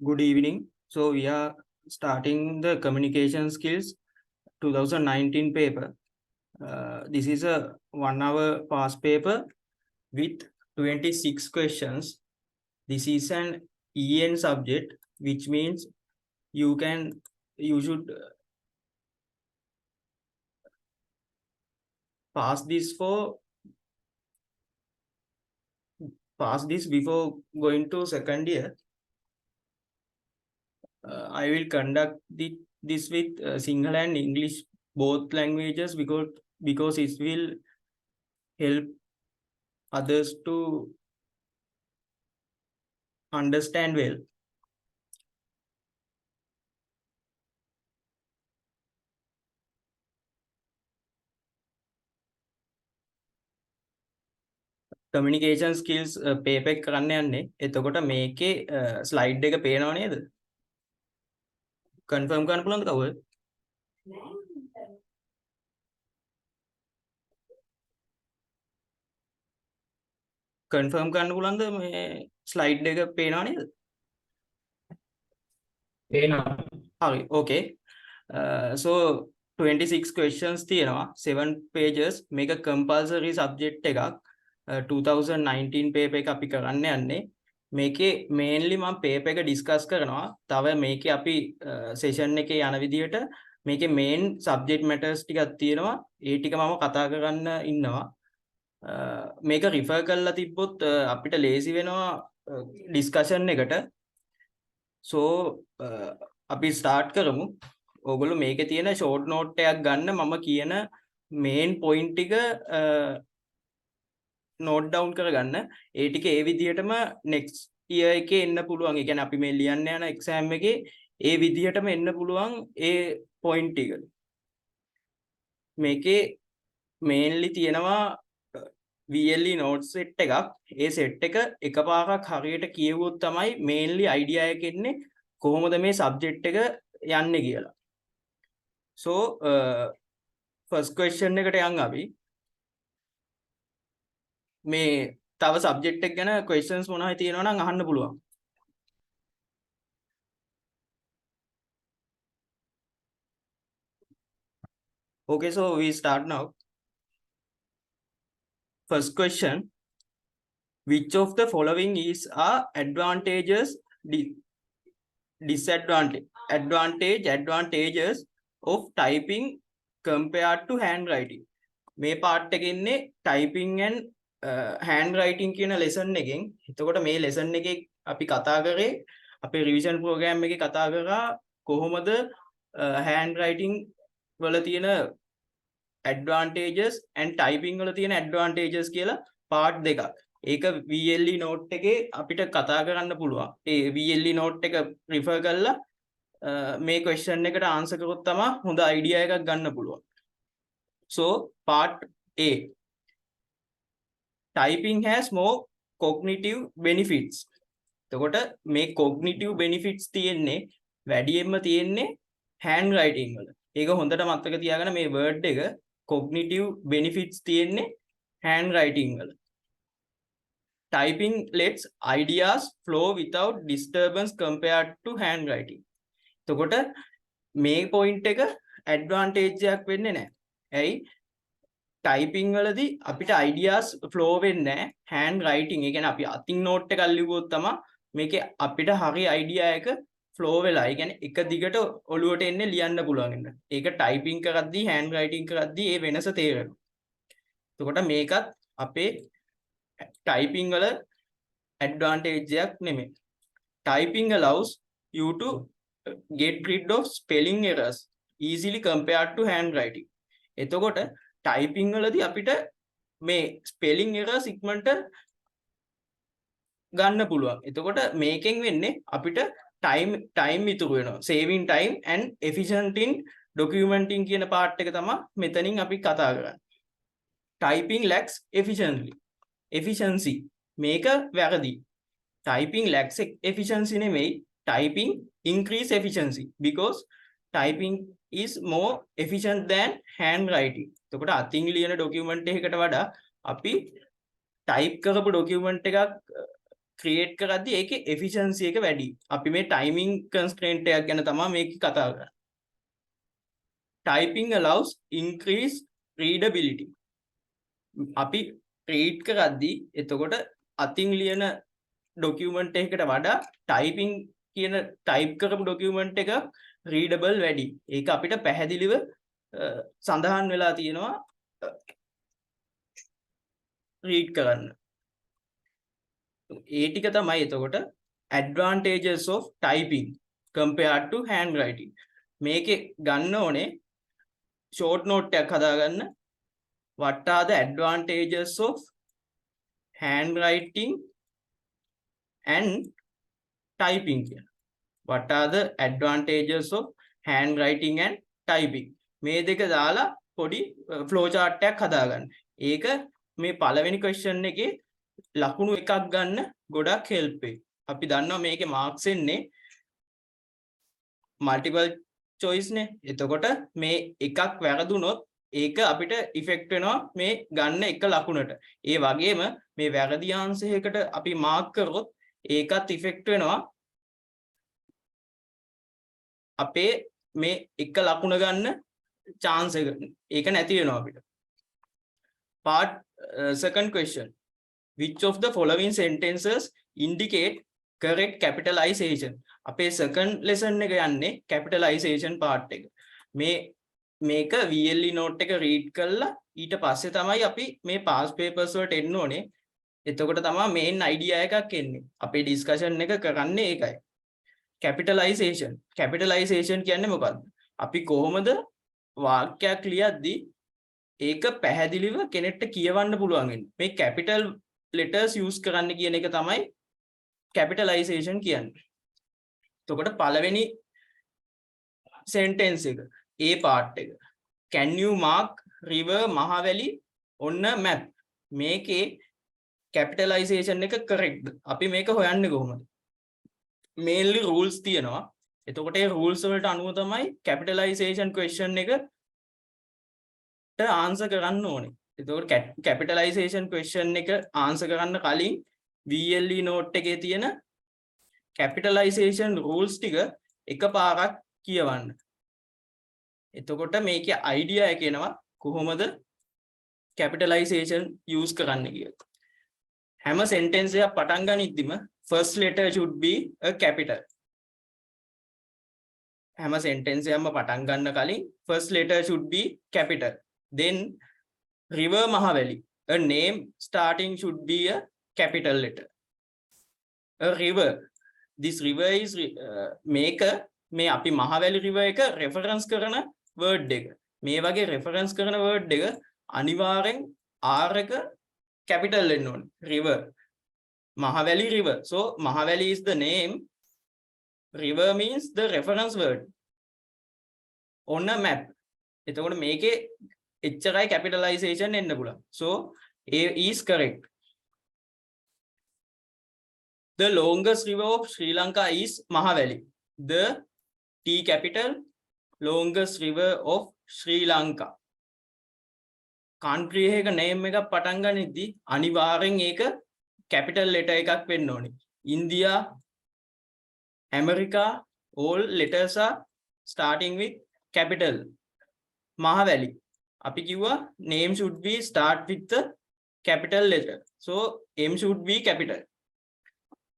Good evening. So we are starting the communication skills 2019 paper. This is a 1 hour past paper with 26 questions. This is an EN subject, which means you should pass this before going to second year. I will conduct this with Sinhala and English both languages because it will help others to understand well. Communication skills paper එක කරන්න යන්නේ. එතකොට මේකේ slide එක පේනව නේද? Confirm කරන්න පුළුවන්ද කවුද? කන්ෆර්ම් කරන්න පුළුවන්ද මේ ස්ලයිඩ් එක පේනව නේද? පේනවා. හරි. Okay. So 26 questions තියෙනවා 7 pages මේක compulsory subject එකක් 2019 paper එක අපි කරන්න යන්නේ. මේකේ mainly මම paper එක discuss කරනවා. තව මේකේ අපි session එකේ යන විදිහට මේකේ main subject matters ටිකක් තියෙනවා. ඒ ටික මම කතා කරන්න ඉන්නවා. මේක refer කරලා තිබ්බොත් අපිට ලේසි වෙනවා discussion එකට. So අපි start කරමු. ඔයගොල්ලෝ මේකේ තියෙන short note එකක් ගන්න මම කියන main point ටික note down කරගන්න. ඒ ටික ඒ විදිහටම next year එකේ එන්න පුළුවන්. ඒ කියන්නේ අපි මේ ලියන්න යන exam එකේ ඒ විදිහටම එන්න පුළුවන් ඒ point ටික. මේකේ mainly තියෙනවා VLE note set එකක්. ඒ set එක එකපාරක් හරියට කියවුවොත් තමයි mainly idea එක එන්නේ කොහොමද මේ subject එක යන්නේ කියලා. So first question එකට යන් අපි මේ තව subject එක ගැන questions මොනවා හරි තියෙනවා නම් අහන්න පුළුවන්. Okay, so we start now. First question: which of the following is advantages, advantages of typing compared to handwriting? මේ part එකේ ඉන්නේ typing and handwriting කියන lesson එකෙන්. එතකොට මේ lesson එකේ අපි කතා කරේ අපේ revision program එකේ කතා කරා කොහොමද handwriting වල තියෙන advantages and typing වල තියෙන advantages කියලා part දෙකක්. ඒක VLE note එකේ අපිට කතා කරන්න පුළුවන්. ඒ VLE note එක refer කරලා මේ question එකට answer කරොත් තමයි හොඳ idea එකක් ගන්න පුළුවන්. So part A, typing has more cognitive benefits. එතකොට මේ cognitive benefits තියෙන්නේ වැඩියෙන්ම තියෙන්නේ handwriting වල. ඒක හොඳට මතක තියාගන්න මේ word එක cognitive benefits තියෙන්නේ handwriting වල. Typing lets ideas flow without disturbance compared to handwriting. එතකොට මේ point එක advantage එකක් වෙන්නේ නැහැ. ඇයි? typing වලදී අපිට ideas flow වෙන්නේ නැහැ. handwriting ඒ කියන්නේ අපි අතින් note එකක් ලියුවොත් තමයි මේකේ අපිට හරි idea එක flow වෙලා. ඒ කියන්නේ එක දිගට ඔළුවට එන්නේ ලියන්න පුළුවන් වෙන. ඒක typing කරද්දී handwriting කරද්දී ඒ වෙනස තේරෙනවා. එතකොට මේකත් අපේ typing වල advantage එකක් නෙමෙයි. Typing allows you to get rid of spelling errors easily compared to handwriting. එතකොට typing වලදී අපිට මේ spelling errors ඉක්මනට ගන්න පුළුවන්. එතකොට මේකෙන් වෙන්නේ අපිට time ඉතුරු වෙනවා. saving time and efficient in documenting කියන part එක තමයි මෙතනින් අපි කතා කරන්නේ. typing lacks efficiency මේක වැරදි. typing lacks efficiency නෙමෙයි, typing increase efficiency because typing is more efficient than handwriting. එතකොට අතින් ලියන document එකකට වඩා අපි type කරපු document එකක් ක්‍රියේට් කරද්දී ඒකේ efficiency එක වැඩි. අපි මේ timing constraint එකක් ගැන තමයි මේක කතා කරන්නේ. Typing allows increased readability. අපි read කරද්දී එතකොට අතින් ලියන document එකකට වඩා typing කියන type කරපු document එක readable වැඩි. ඒක අපිට පැහැදිලිව සඳහන් වෙලා තියෙනවා read කරන්න. ඒ ටික තමයි එතකොට advantages of typing compared to handwriting. මේකේ ගන්න ඕනේ short note එකක් හදාගන්න. What are the advantages of handwriting and typing? What are the advantages of handwriting and typing? මේ දෙක දාලා පොඩි flow chart එකක් හදාගන්න. ඒක මේ පළවෙනි question එකේ ලකුණු එකක් ගන්න ගොඩක් help වෙයි. අපි දන්නවා මේකේ marks එන්නේ multiple choice නේ. එතකොට මේ එකක් වැරදුනොත් ඒක අපිට effect වෙනවා මේ ගන්න එක ලකුණට. ඒ වගේම මේ වැරදි අංශයකට අපි mark කරොත් ඒකත් effect වෙනවා අපේ මේ එක ලකුණ ගන්න chance එක. ඒක නැති වෙනවා අපිට. Part second question. Which of the following sentences indicate correct capitalization? අපේ second lesson එක යන්නේ capitalization part එක. මේක VLE note එක read කරලා ඊට පස්සේ තමයි අපි මේ past papers වලට එන්න ඕනේ. එතකොට තමයි main idea එකක් එන්නේ. අපේ discussion එක කරන්නේ ඒකයි. Capitalization කියන්නේ මොකක්ද? අපි කොහොමද වාක්‍යයක් ලියද්දී ඒක පැහැදිලිව කෙනෙක්ට කියවන්න පුළුවන් වෙන්නේ. මේ capital letters use කරන්න කියන එක තමයි capitalization කියන්නේ. එතකොට පළවෙනි sentence එක A part එක. Can you mark river Mahavali on a map? මේකේ capitalization එක correct. අපි මේක හොයන්නේ කොහොමද? Mainly rules තියෙනවා. එතකොට ඒ rules වලට අනුව තමයි capitalization question එකට answer කරන්න ඕනේ. එතකොට capitalization question එක answer කරන්න කලින් VLE note එකේ තියෙන capitalization rules ටික එකපාරක් කියවන්න. එතකොට මේකේ idea එක එනවා කොහොමද capitalization use කරන්න කියලා. හැම sentence එකක් පටන් ගනිද්දිම first letter should be a capital. හැම sentence එකක්ම පටන් ගන්න කලින් first letter should be capital. Then river Mahavali, a name starting should be a capital letter. A river, this river is make මේ අපි Mahavali river එක reference කරන word එක. මේ වගේ reference කරන word එක අනිවාර්යෙන් R එක capital වෙන්න ඕනේ. River, Mahavali river. So Mahavali is the name, river means the reference word on a map. එතකොට මේකේ එච්චරයි capitalization එන්න පුළුවන්. So A is correct. The longest river of Sri Lanka is Mahavali. The T capital, longest river of Sri Lanka. country එක name එක පටන් ගනිද්දි අනිවාර්යෙන් ඒක capital letter එකක් වෙන්න ඕනේ. India, America, all letters are starting with capital. Mahavali. අපි කිව්වා name should be start with the capital letter. So M should be capital.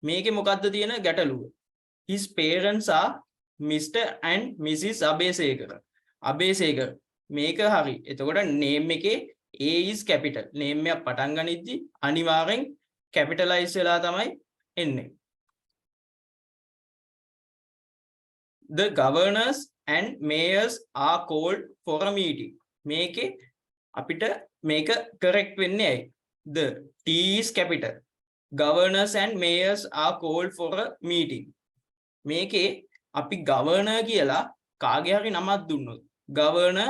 මේකේ මොකද්ද තියෙන ගැටලුව? His parents are Mr. and Mrs. Abesekar. Abesekar. මේක හරි. එතකොට name එකේ A is capital. name එක පටන් ගනිද්දි අනිවාර්යෙන් capitalize වෙලා තමයි එන්නේ. The governors and mayors are called for a meeting. මේකේ අපිට මේක correct වෙන්නේ ඇයි? The T is capital. Governors and mayors are called for a meeting. මේකේ අපි governor කියලා කාගේ හරි නමක් දුන්නොත් governor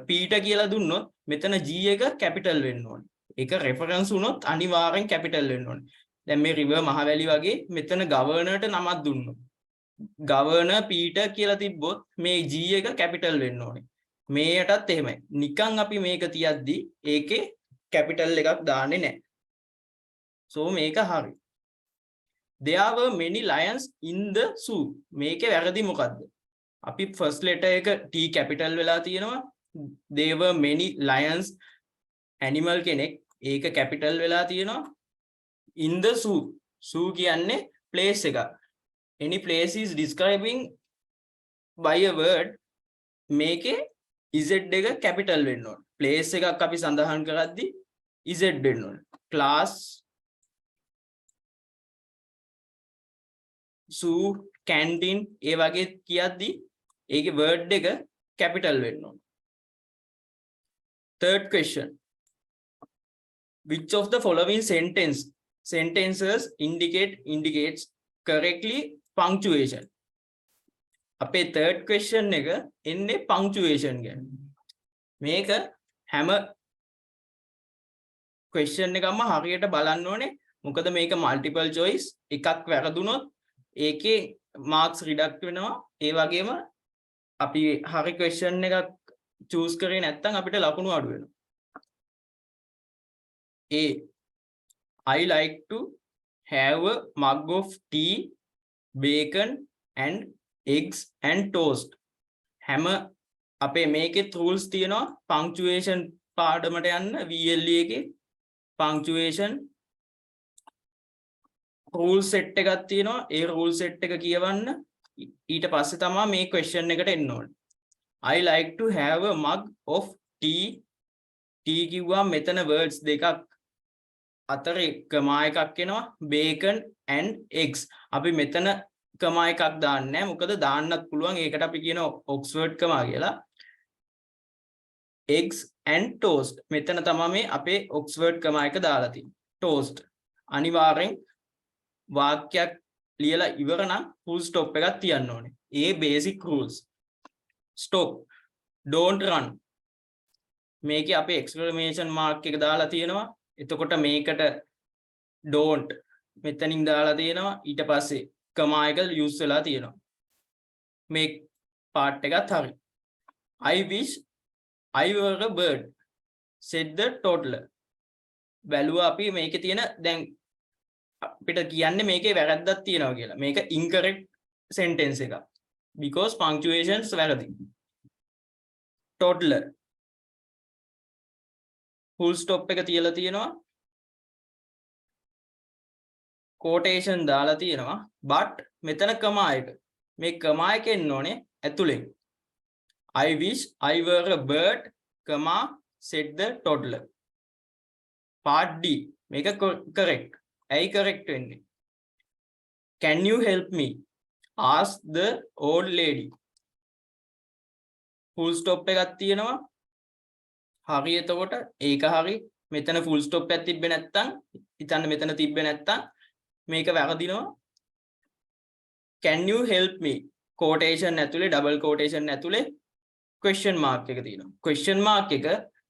Peter කියලා දුන්නොත් මෙතන G එක capital වෙන්න ඕනේ. ඒක reference වුණොත් අනිවාර්යෙන් capital වෙන්න ඕනේ. දැන් මේ river Mahavali වගේ මෙතන governor ට නමක් දුන්නොත් governor Peter කියලා තිබ්බොත් මේ G එක capital වෙන්න ඕනේ. මේකටත් එහෙමයි. නිකන් අපි මේක තියද්දි ඒකේ capital එකක් දාන්නේ නැහැ. So මේක හරි. there were many lions in the zoo. මේකේ වැරදි මොකද්ද? අපි first letter එක T capital වෙලා තියෙනවා. There were many lions animal කෙනෙක් ඒක capital වෙලා තියෙනවා. In the zoo. Zoo කියන්නේ place එක. Any place is describing by a word. මේකේ z එක capital වෙන්න ඕන. place එකක් අපි සඳහන් කරද්දී z වෙන්න ඕන. class zoo canteen ඒ වගේ කියද්දී ඒකේ word එක capital වෙන්න ඕන. Third question. Which of the following sentences indicates correctly punctuation? අපේ third question එක එන්නේ punctuation ගැන. මේක හැම question එකක්ම හරියට බලන්න ඕනේ. මොකද මේක multiple choice එකක් වැරදුනොත් ඒකේ marks reduct වෙනවා. ඒ වගේම අපි හරි question එකක් choose කරේ නැත්නම් අපිට ලකුණු අඩු වෙනවා. A. I like to have a mug of tea, bacon and eggs and toast. හැම අපේ මේකෙත් rules තියෙනවා punctuation පාඩමට යන්න VLE එකේ punctuation rule set එකක් තියෙනවා. ඒ rule set එක කියවන්න ඊට පස්සේ තමයි මේ question එකට එන්න ඕනේ. I like to have a mug of tea. tea කිව්වා මෙතන words දෙකක් අතර කමා එකක් එනවා bacon and eggs. අපි මෙතන කමා එකක් දාන්නේ නැහැ. මොකද දාන්නත් පුළුවන්. ඒකට අපි කියනවා Oxford කමා කියලා. eggs and toast. මෙතන තමයි මේ අපේ Oxford කමා එක දාලා තියෙන්නේ. toast. අනිවාර්යෙන් වාක්‍යයක් ලියලා ඉවර නම් full stop එකක් තියන්න ඕනේ. ඒ basic rules. stop. don't run. මේකේ අපේ exclamation mark එක දාලා තියෙනවා. එතකොට මේකට don't මෙතනින් දාලා තියෙනවා. ඊට පස්සේ කමා එක use වෙලා තියෙනවා. මේ part එකත් හරි. I wish I were a bird, said the toddler. බැලුවා අපි මේකේ තියෙන දැන් අපිට කියන්නේ මේකේ වැරද්දක් තියෙනවා කියලා. මේක incorrect sentence එකක්. Because punctuations වැරදි. toddler full stop එක තියලා තියෙනවා. quotation දාලා තියෙනවා. but මෙතන කමා එක. මේ කමා එක එන්න ඕනේ ඇතුලෙන්. I wish I were a bird, said the toddler. part D මේක correct. ඇයි correct වෙන්නේ? Can you help me? asked the old lady. full stop එකක් තියෙනවා. හරි එතකොට ඒක හරි. මෙතන full stop එකක් තිබ්බේ නැත්තම් හිතන්න මෙතන තිබ්බේ නැත්තම් මේක වැරදිනවා. Can you help me? quotation ඇතුලේ double quotation ඇතුලේ question mark එක තියෙනවා. question mark එක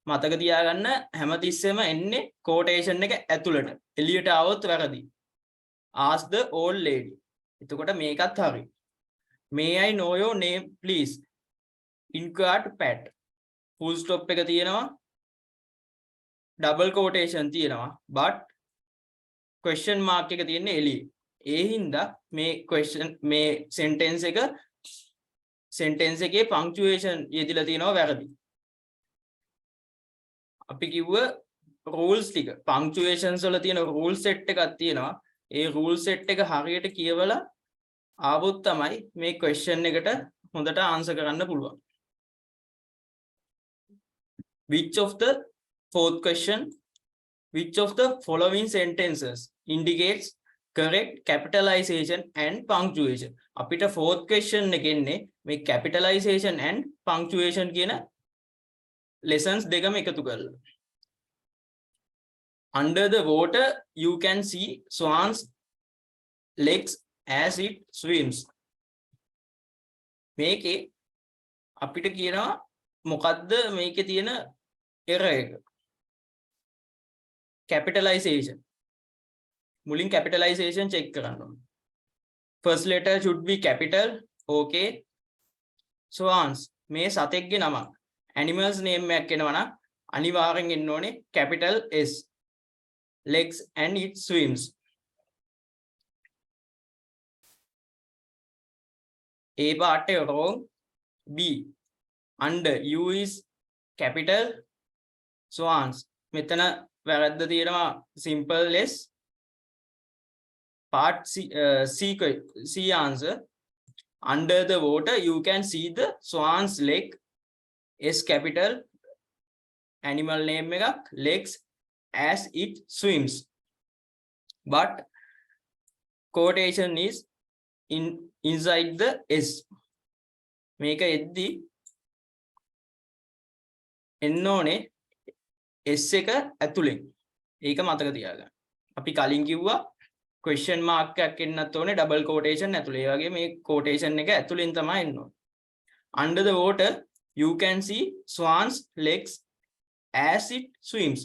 මතක තියාගන්න හැමතිස්සෙම එන්නේ quotation එක ඇතුළට. එළියට આવොත් වැරදි. ask the old lady. එතකොට මේකත් හරි. May I know your name please? inquired Pat. full stop එක තියෙනවා. double quotation තියෙනවා. but question mark එක තියෙන්නේ එළියේ. ඒ හින්දා මේ question මේ sentence එකේ punctuation යෙදিলা තියෙනවා වැරදි. අපි කිව්ව rules ටික punctuations වල තියෙන rule set එකක් තියෙනවා. ඒ rule set එක හරියට කියවලා ආවොත් තමයි මේ question එකට හොඳට answer කරන්න පුළුවන්. Fourth question, which of the following sentences indicates correct capitalization and punctuation? අපිට fourth question එකෙන්නේ මේ capitalization and punctuation කියන lessons දෙකම එකතු කරලා. Under the water you can see swans legs as it swims. මේකේ අපිට කියනවා මොකද්ද මේකේ තියෙන error එක? capitalization. මුලින් capitalization check කරන්න ඕනේ. first letter should be capital. okay. swans මේ සතෙක්ගේ නමක්. animals name එකක් එනවා නම් අනිවාර්යෙන් එන්න ඕනේ capital S. legs and it swims. A part wrong. B, under U is capital. So answer. මෙතන වැරද්ද තියෙනවා simple less. Part C answer. Under the water you can see the swan's leg. S capital. Animal name එකක් legs as it swims. But quotation is inside the S. මේක එද්දි එන්න ඕනේ S එක ඇතුලෙන්. ඒක මතක තියාගන්න. අපි කලින් කිව්වා question mark එකක් එන්නත් ඕනේ double quotation ඇතුලේ. ඒ වගේ මේ quotation එක ඇතුලෙන් තමයි එන්න ඕනේ. Under the water you can see swans legs as it swims.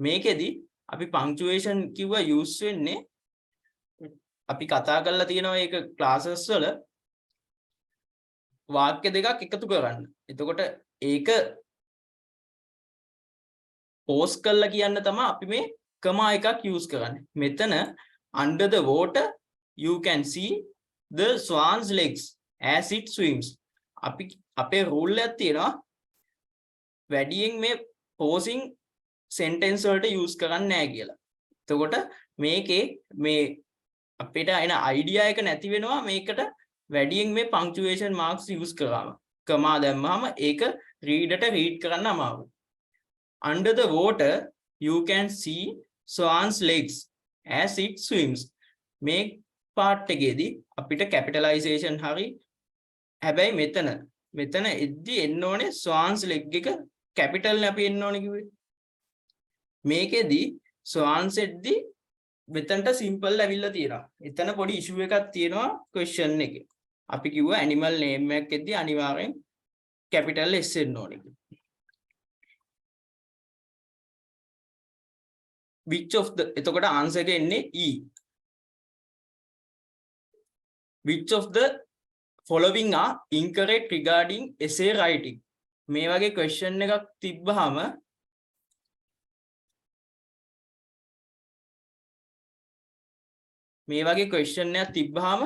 මේකෙදි අපි punctuation කිව්වා use වෙන්නේ අපි කතා කරලා තියෙනවා ඒක classes වල වාක්‍ය දෙකක් එකතු කරන්න. එතකොට ඒක post කරලා කියන්න තමයි අපි මේ comma එකක් use කරන්නේ. මෙතන under the water you can see the swan's legs as it swims. අපි අපේ rule එකක් තියෙනවා වැඩියෙන් මේ posing sentence වලට use කරන්නේ නැහැ කියලා. එතකොට මේකේ මේ අපිට එන idea එක නැති වෙනවා මේකට වැඩියෙන් මේ punctuation marks use කරාම. comma දැම්මම ඒක reader ට read කරන්න අමාරුයි. Under the water you can see swan's legs as it swims. මේ part එකේදී අපිට capitalization හරි හැබැයි මෙතන එද්දි එන්න ඕනේ swan's leg එක capital නේ අපි එන්න ඕනේ කිව්වේ. මේකෙදී swans එද්දි මෙතනට simple ඇවිල්ලා තියෙනවා. එතන පොඩි issue එකක් තියෙනවා question එකේ. අපි කිව්වා animal name එකක් එද්දි අනිවාර්යෙන් capital S එන්න ඕනේ කියලා. Which of the එතකොට answer එක එන්නේ E. Which of the following are incorrect regarding essay writing? මේ වගේ question එකක් තිබ්බහම මේ වගේ question එකක් තිබ්බහම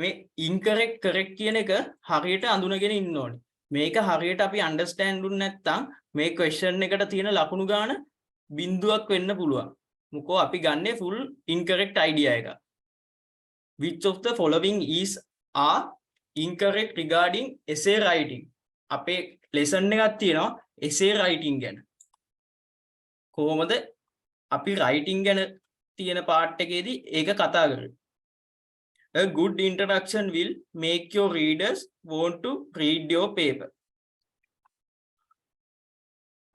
මේ incorrect correct කියන එක හරියට අඳුනගෙන ඉන්න ඕනේ. මේක හරියට අපි understand දුන්නේ නැත්නම් මේ question එකට තියෙන ලකුණු ගාන බිඳුවක් වෙන්න පුළුවන්. මොකෝ අපි ගන්නේ full incorrect idea එක. Which of the following is are incorrect regarding essay writing? අපේ lesson එකක් තියෙනවා essay writing ගැන. කොහොමද අපි writing ගැන තියෙන part එකේදී ඒක කතා කරන්නේ. A good introduction will make your readers want to read your paper.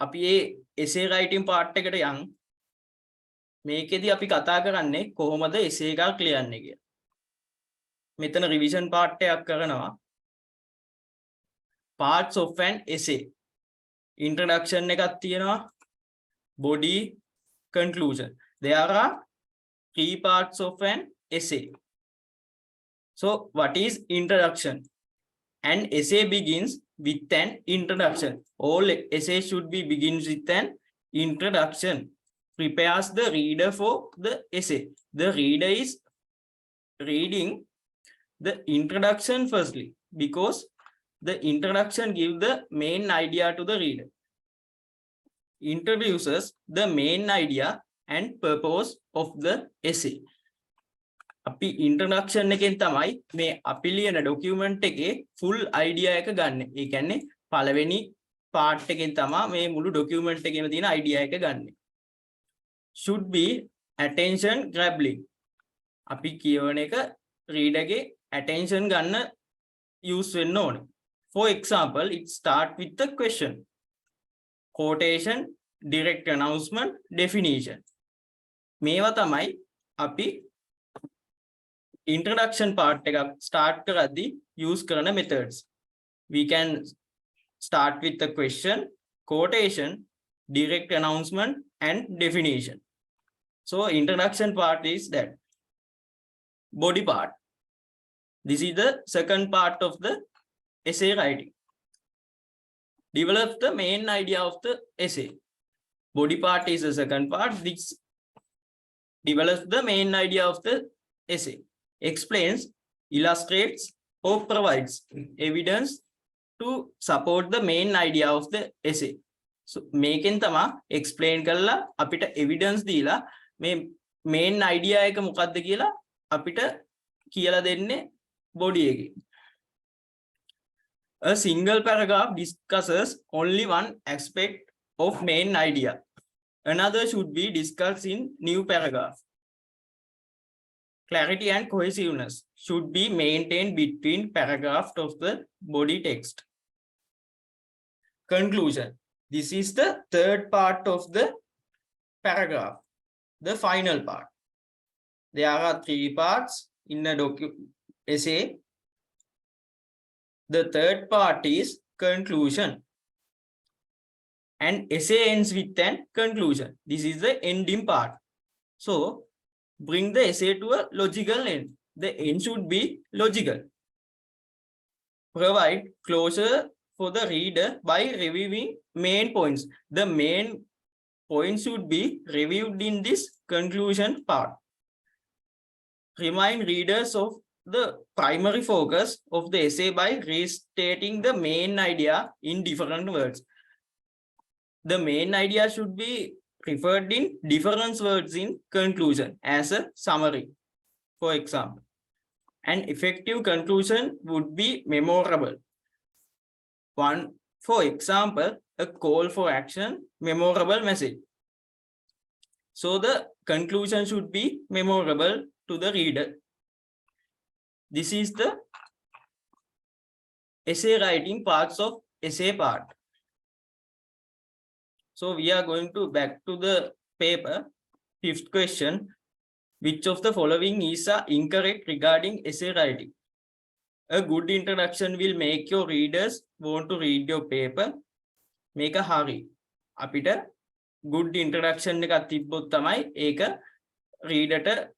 අපි මේ essay writing part එකට යන් මේකෙදි අපි කතා කරන්නේ කොහොමද essay එකක් ලියන්නේ කියලා. මෙතන revision part එකක් කරනවා. Parts of an essay. Introduction එකක් තියෙනවා. Body, conclusion. There are 3 parts of an essay. So what is introduction? An essay begins with an introduction. All essays should be begins with an introduction. Prepares the reader for the essay. The reader is reading the introduction firstly because the introduction gives the main idea to the reader. Introduces the main idea and purpose of the essay. අපි introduction එකෙන් තමයි මේ අපි ලියන document එකේ full idea එක ගන්න. ඒ කියන්නේ පළවෙනි part එකෙන් තමයි මේ මුළු document එකේම තියෙන idea එක ගන්න. Should be attention grabbing. අපි කියවන එක reader ගේ attention ගන්න use වෙන්න ඕනේ. For example, it start with the question, quotation, direct announcement, definition. මේවා තමයි අපි introduction part එක start කරද්දී use කරන methods. We can start with the question, quotation, direct announcement and definition. So introduction part is that. Body part. This is the second part of the essay writing. Develop the main idea of the essay. Body part is the second part. This develops the main idea of the essay. Explains, illustrates, or provides evidence to support the main idea of the essay. So මේකෙන් තමයි explain කරලා අපිට evidence දීලා මේ main idea එක මොකක්ද කියලා අපිට කියලා දෙන්නේ body එකේ. A single paragraph discusses only one aspect of main idea. Another should be discussed in new paragraph. Clarity and cohesiveness should be maintained between paragraphs of the body text. Conclusion. This is the third part of the paragraph, the final part. There are 3 parts in a essay. The third part is conclusion. And essay ends with an conclusion. This is the ending part. So, bring the essay to a logical end. The end should be logical. Provide closure for the reader by reviewing main points. The main points should be reviewed in this conclusion part. Remind readers of the primary focus of the essay by restating the main idea in different words. The main idea should be referred in different words in conclusion as a summary, for example. An effective conclusion would be memorable. One, for example, a call for action, memorable message. So the conclusion should be memorable to the reader. This is the essay writing parts of essay part. So we are going to back to the paper. 5th question. Which of the following is incorrect regarding essay writing? A good introduction will make your readers want to read your paper. Make a hurry. අපිට good introduction එකක් තිබ්බොත් තමයි ඒක readerට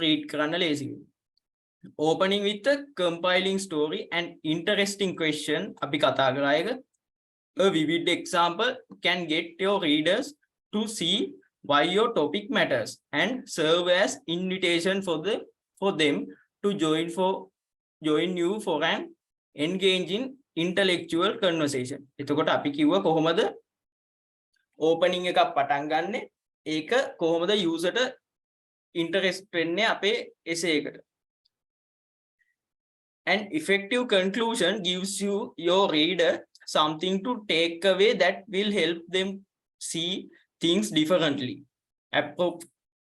read කරන්න ලේසි. Opening with a compiling story and interesting question අපි කතා කරා එක. A vivid example can get your readers to see why your topic matters and serve as invitation for them to join you for an engaging intellectual conversation. එතකොට අපි කිව්වා කොහොමද opening එකක් පටන් ගන්නෙ, ඒක කොහොමද user ට interest වෙන්නේ අපේ essay එකට. An effective conclusion gives your reader something to take away that will help them see things differently.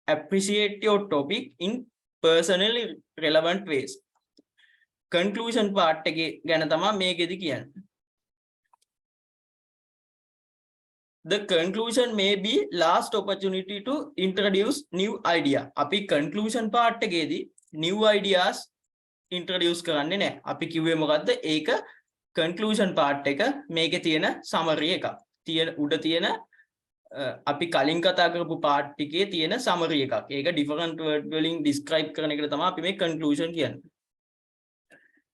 Appreciate your topic in personally relevant ways. Conclusion part එක ගැන තමයි මේකෙදි කියන්නේ. The conclusion may be last opportunity to introduce new idea. අපි conclusion part එකේදී new ideas introduce කරන්නේ නැහැ. අපි කිව්වේ මොකද්ද? ඒක conclusion part එක මේකේ තියෙන summary එක. උඩ තියෙන අපි කලින් කතා කරපු part එකේ තියෙන summary එකක්. ඒක different word වලින් describe කරන එකට තමයි අපි මේ conclusion කියන්නේ.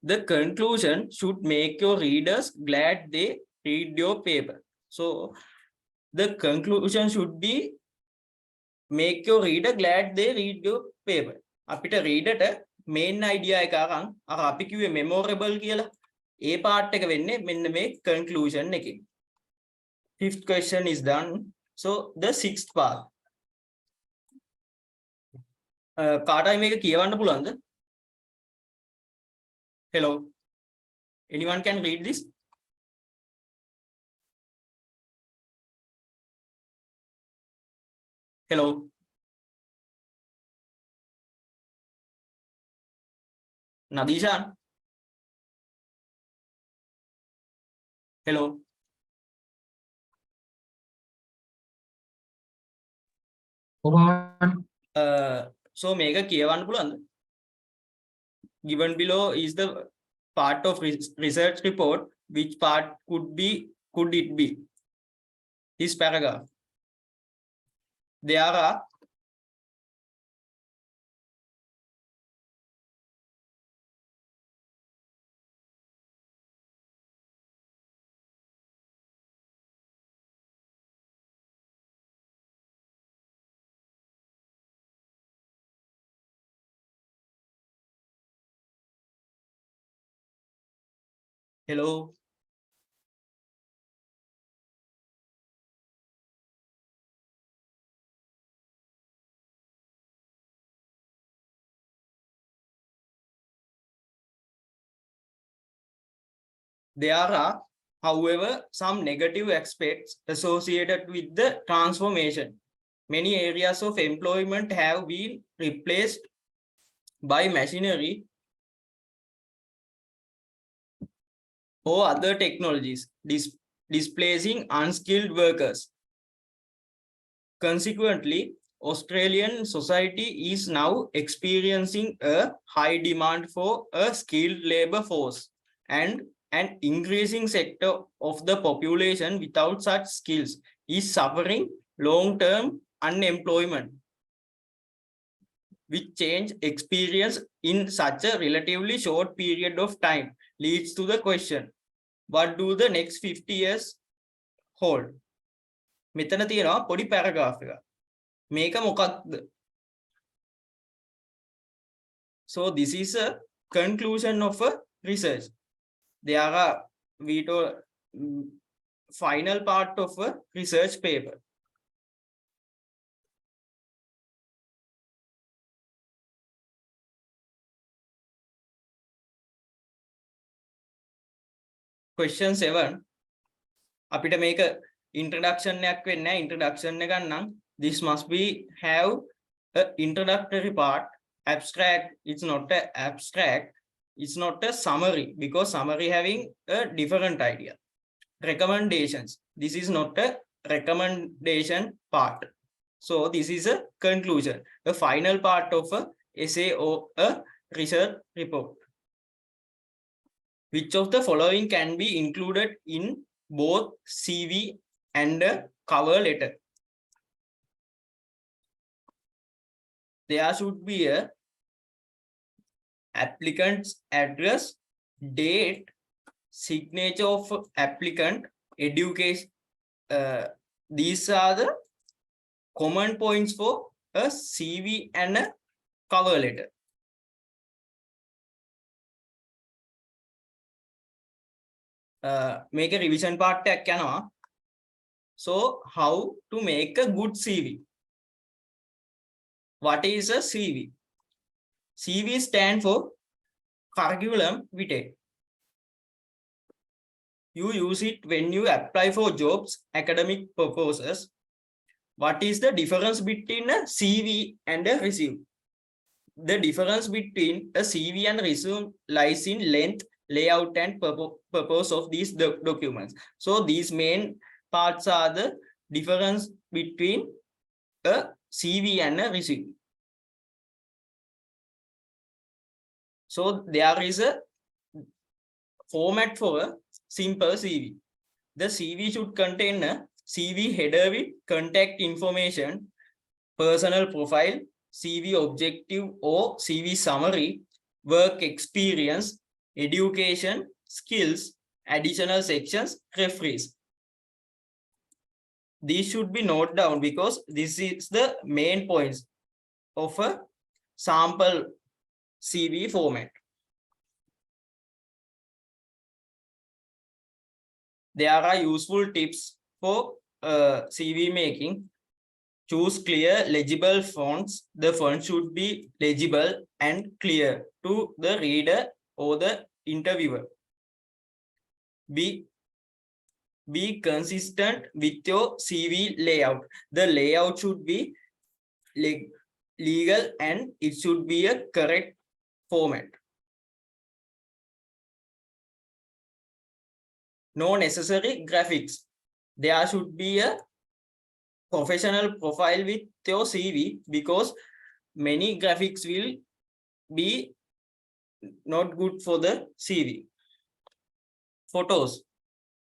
The conclusion should make your readers glad they read your paper. So the conclusion should be make your reader glad they read your paper. අපිට reader ට main idea එක අරන් අර අපි කිව්වේ memorable කියලා ඒ part එක වෙන්නේ මෙන්න මේ conclusion එකේ. 5th question is done. So the 6th part. කාටයි මේක කියවන්න පුළුවන්ද? Hello. Anyone can read this? Hello. Nadishan. Hello. So මේක කියවන්න පුළුවන්ද? Given below is the part of research report. Which part could it be? This paragraph. There are Hello. There are, however, some negative aspects associated with the transformation. Many areas of employment have been replaced by machinery or other technologies, displacing unskilled workers. Consequently, Australian society is now experiencing a high demand for a skilled labor force, and an increasing sector of the population without such skills is suffering long-term unemployment. Which change experience in such a relatively short period of time leads to the question, what do the next 50 years hold? මෙතන තියෙනවා පොඩි paragraph එකක්. මේක මොකක්ද? So this is a conclusion of a research. There are final part of a research paper. Question 7. අපිට මේක introduction එකක් වෙන්නේ නැහැ. introduction එක ගන්නම්. This must be have a introductory part. Abstract, it's not a abstract, it's not a summary, because summary having a different idea. Recommendations, this is not a recommendation part. So this is a conclusion, the final part of a essay or a research report. Which of the following can be included in both CV and a cover letter? There should be a applicant's address, date, signature of applicant, education. These are the common points for a CV and a cover letter. Make a revision part එකක් යනවා. So how to make a good CV? What is a CV? CV stand for curriculum vitae. You use it when you apply for jobs, academic purposes. What is the difference between a CV and a resume? The difference between a CV and resume lies in length, layout, and purpose of these documents. So these main parts are the difference between a CV and a resume. So there is a format for a simple CV. The CV should contain a CV header with contact information, personal profile, CV objective or CV summary, work experience, education, skills, additional sections, referees. These should be noted down because this is the main points of a sample CV format. There are useful tips for CV making. Choose clear, legible fonts. The font should be legible and clear to the reader or the interviewer. Be consistent with your CV layout. The layout should be legal and it should be a correct format. No necessary graphics. There should be a professional profile with your CV because many graphics will be not good for the CV. Photos.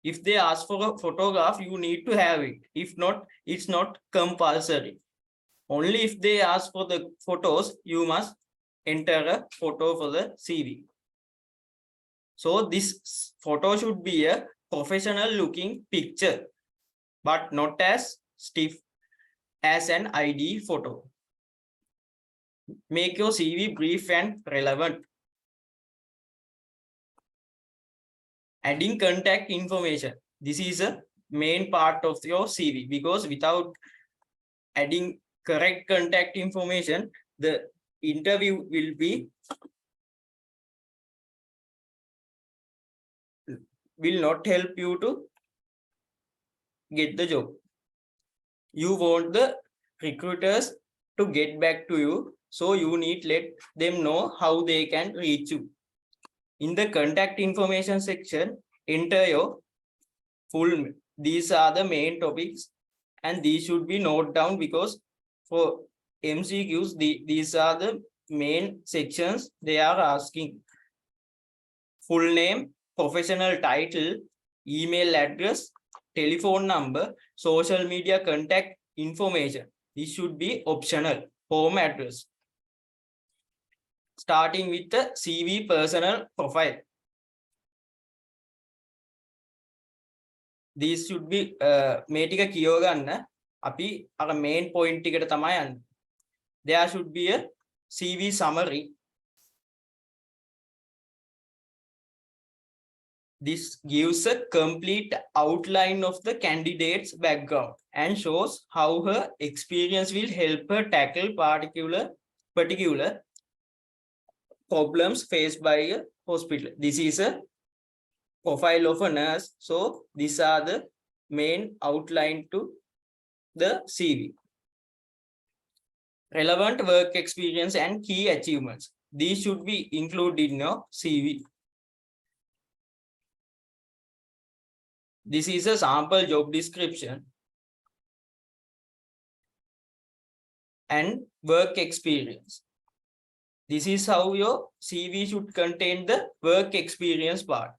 If they ask for a photograph, you need to have it. If not, it's not compulsory. Only if they ask for the photos, you must enter a photo for the CV. So this photo should be a professional looking picture, but not as stiff as an ID photo. Make your CV brief and relevant. Adding contact information. This is a main part of your CV, because without adding correct contact information, the interview will not help you to get the job. You want the recruiters to get back to you, so you need let them know how they can reach you. In the contact information section, enter your full. These are the main topics, and these should be noted down, because for MCQs, these are the main sections they are asking. Full name, professional title, email address, telephone number, social media contact information. This should be optional. Home address. Starting with the CV personal profile. These should be මේ ටික කියව ගන්න. අපි අර main point ටිකට තමයි යන්නේ. There should be a CV summary. This gives a complete outline of the candidate's background and shows how her experience will help her tackle particular problems faced by a hospital. This is a profile of a nurse. So these are the main outline to the CV. Relevant work experience and key achievements. These should be included in your CV. This is a sample job description and work experience. This is how your CV should contain the work experience part.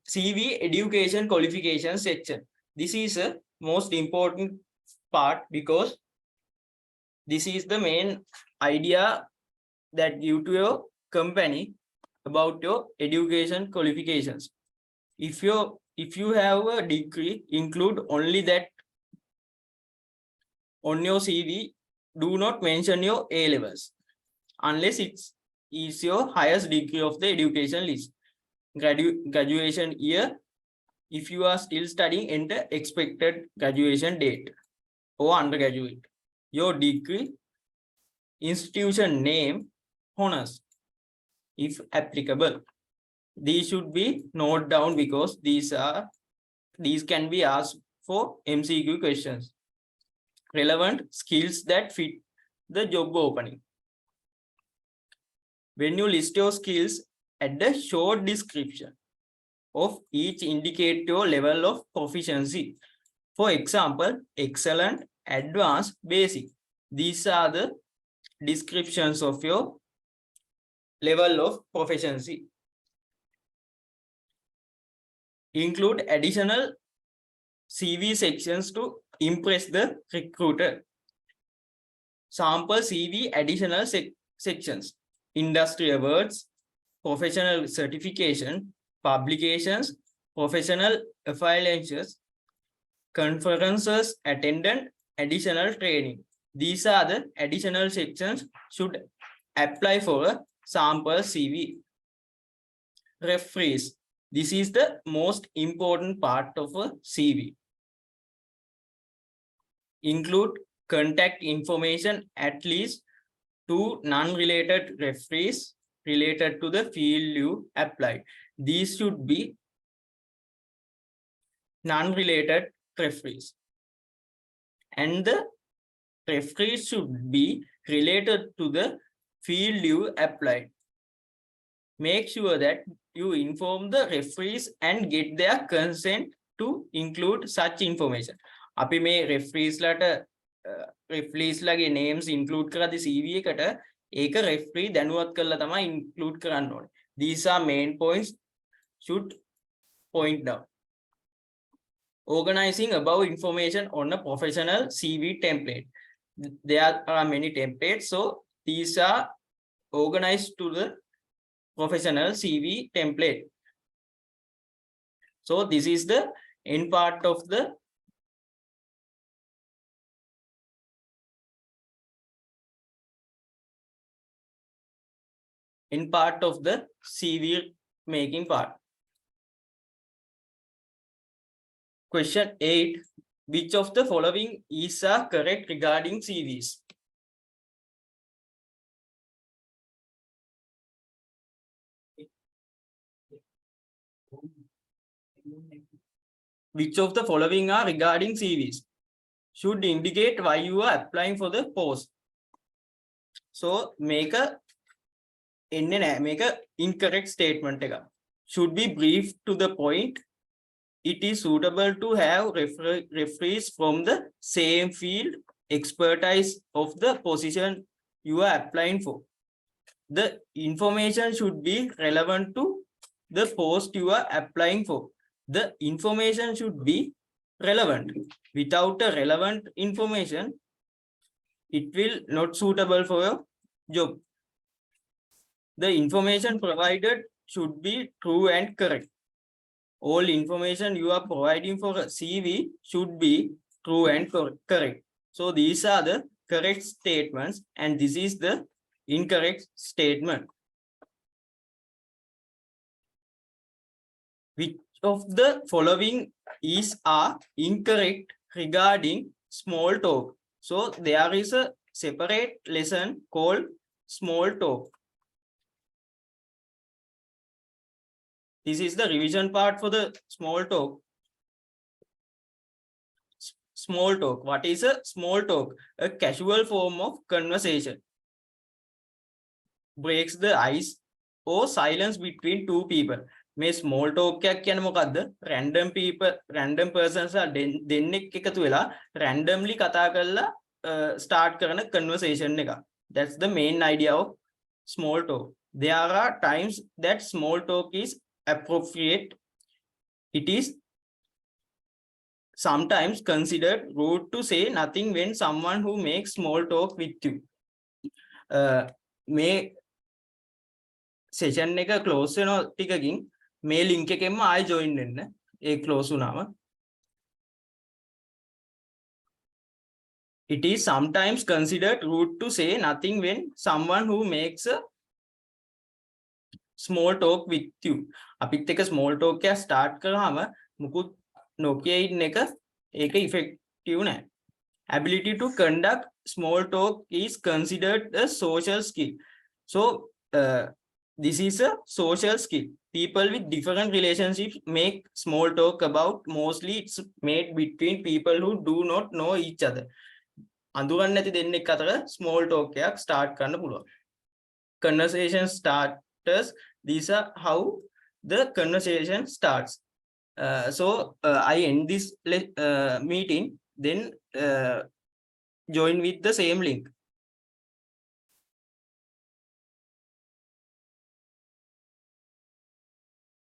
CV education qualification section. This is a most important part, because this is the main idea that give to your company about your education qualifications. If you have a degree, include only that on your CV. Do not mention your A levels unless it is your highest degree of the education list. Graduation year, if you are still studying, enter expected graduation date or undergraduate. Your degree, institution name, honors, if applicable. These should be noted down, because these can be asked for MCQ questions. Relevant skills that fit the job opening. When you list your skills, add a short description of each, indicate your level of proficiency. For example, excellent, advanced, basic. These are the descriptions of your level of proficiency. Include additional CV sections to impress the recruiter. Sample CV additional sections: industry awards, professional certification, publications, professional affiliations, conferences attended, additional training. These are the additional sections should apply for a sample CV. Referees. This is the most important part of a CV. Include contact information, at least 2 non-related referees related to the field you applied. These should be non-related referees. And the referees should be related to the field you applied. Make sure that you inform the referees and get their consent to include such information. අපි මේ referees ලගේ names include කරද්දී CV එකට ඒක referee දැනුවත් කරලා තමයි include කරන්න ඕනේ. These are main points should point down. Organizing above information on a professional CV template. There are many templates, so these are organized to the professional CV template. So this is the end part of the CV making part. Question 8. Which of the following is correct regarding CVs? Which of the following are regarding CVs? Should indicate why you are applying for the post. So make a incorrect statement. Should be brief to the point. It is suitable to have referees from the same field expertise of the position you are applying for. The information should be relevant to the post you are applying for. The information should be relevant. Without a relevant information, it will not suitable for your job. The information provided should be true and correct. All information you are providing for a CV should be true and correct. So these are the correct statements and this is the incorrect statement. Which of the following is incorrect regarding small talk? So there is a separate lesson called small talk. This is the revision part for the small talk. Small talk. What is a small talk? A casual form of conversation. Breaks the ice or silence between two people. මේ small talk එකක් කියන්නේ මොකද්ද? random persons දෙන්නෙක් එකතු වෙලා randomly කතා කරලා start කරන conversation එක. That's the main idea of small talk. There are times that small talk is appropriate. It is sometimes considered rude to say nothing when someone who makes small talk with you. මේ session එක close වෙන ටිකකින් මේ link එකෙන්ම ආයෙ join වෙන්න. ඒ close වුණාම. It is sometimes considered rude to say nothing when someone who makes a small talk with you. අපිත් එක small talk එක start කරාම මුකුත් නොකිය ඉන්න එක ඒක effective නෑ. Ability to conduct small talk is considered a social skill. So this is a social skill. People with different relationships make small talk about. Mostly it's made between people who do not know each other. අඳුරන්නේ නැති දෙන්නෙක් අතර small talk එකක් start කරන්න පුළුවන්. Conversation starters. These are how the conversation starts. So I end this meeting. Then join with the same link.